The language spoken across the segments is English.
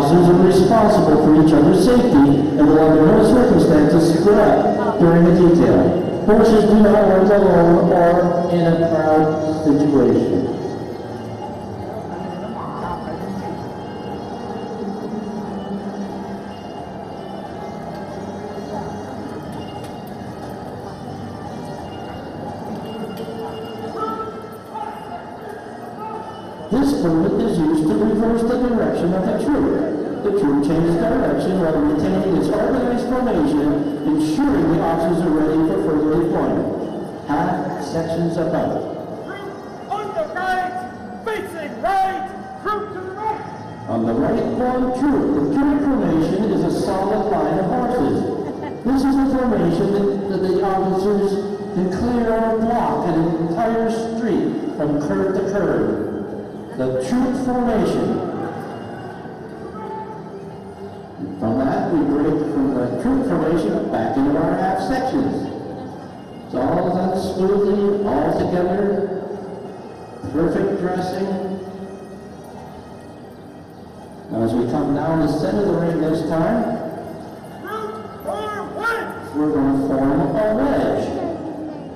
officers are responsible for each other's safety and will under no circumstances split up during a detail. Horses do not work alone or in a crowd situation. This permit is used to reverse the direction of the troop. The troop changes direction while retaining its organized formation, ensuring the officers are ready for further deployment. Half sections above. On the right, facing right, troop to the right. On the right formed troop, the troop formation is a solid line of horses. This is a formation that the officers can clear or block an entire street from curb to curb. The troop formation. And from that, we break from the troop formation back into our half sections. It's all done smoothly, all together, perfect dressing. Now, as we come down the center of the ring this time, we're going to form a wedge.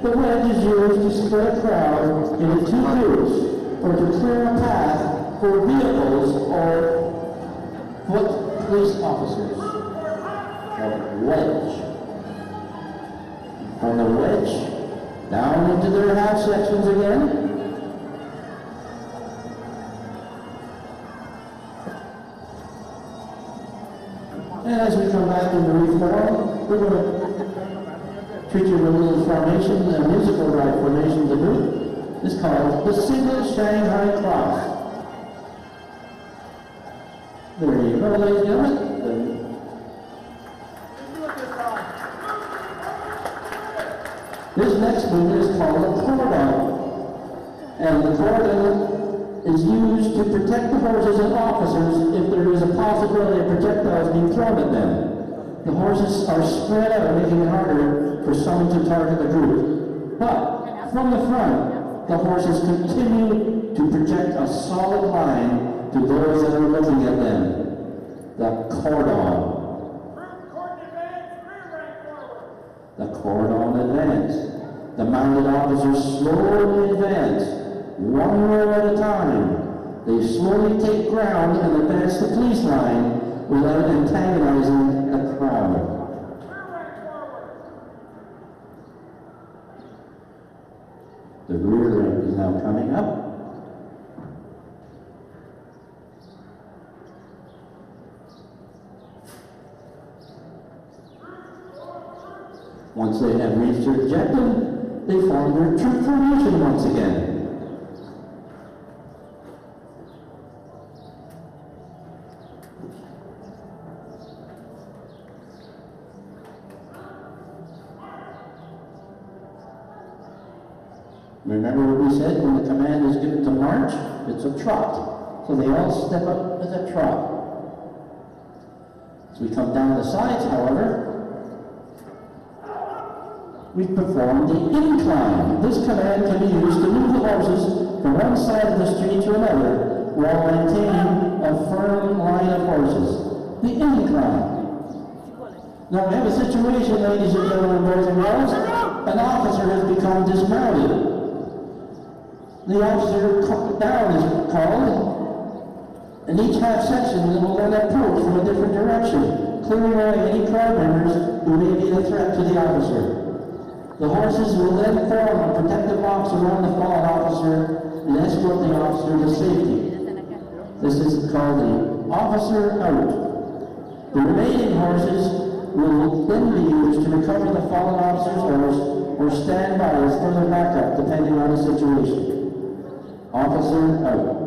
The wedge is used to split a crowd into two groups, or to clear a path for vehicles or foot police officers. A wedge. From the wedge, down into their half sections again. And as we come back into reform, we're going to treat you with a little formation, a musical rite formation to boot. It's called the Single Shanghai Cross. There you go, ladies and gentlemen. This next movement is called a cordon. And the cordon is used to protect the horses and officers if there is a possibility of projectiles being thrown at them. The horses are spread out, making it harder for someone to target the group. But from the front, the horses continue to project a solid line to those that are looking at them. The cordon. The cordon advance. The mounted officers slowly advance, one row at a time. They slowly take ground and advance the police line without antagonizing the crowd. The rear rank is now coming up. Once they have reached their objective, they form their troop formation once again. Remember what we said, when the command is given to march, it's a trot. So they all step up as a trot. As we come down the sides, however, we perform the incline. This command can be used to move the horses from one side of the street to another while maintaining a firm line of horses. The incline. Now we have a situation, ladies and gentlemen, boys and girls. An officer has become dismounted. The officer down is called, and each half section will then approach from a different direction, clearing away any crowd members who may be a threat to the officer. The horses will then form a protective box around the fallen officer and escort the officer to safety. This is called the officer out. The remaining horses will then be used to recover the fallen officer's horse or stand by as further backup depending on the situation. Officer out.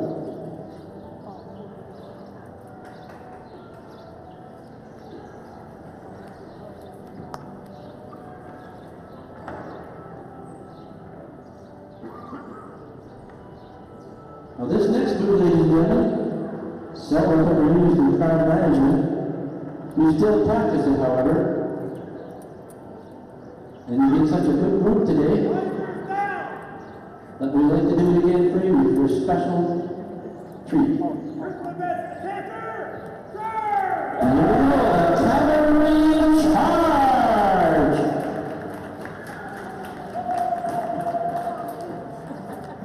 Now this next move, ladies and gentlemen, several that were used in crowd management. We still practice it, however. And you get such a good group today that we'd like to do it again for you for a special treat.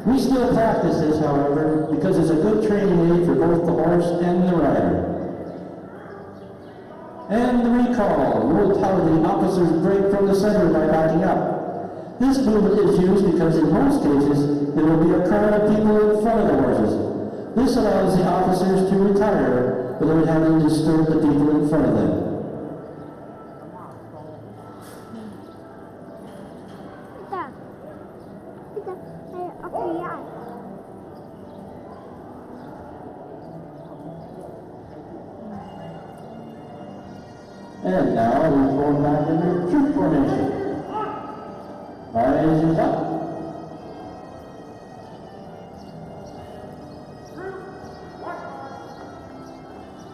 We still practice this, however, because it's a good training aid for both the horse and the rider. And the recall. Note how the officers break from the center by backing up. This movement is used because in most cases there will be a crowd of people in front of the horses. This allows the officers to retire without having to disturb the people in front of them. And now we're going back into troop formation. Eyes is up.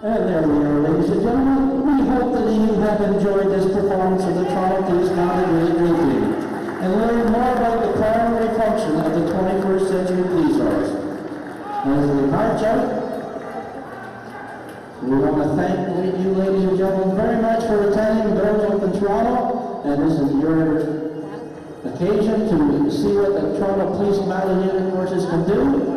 And there we are, ladies and gentlemen. We hope that you have enjoyed this performance of the Toronto Police County Great Review and learned more about the primary function of the 21st century police force. As we march out, we want to thank you, ladies and gentlemen, very much for attending Doors Open Toronto, and this is your occasion to see what the Toronto Police Mounted Unit Forces can do.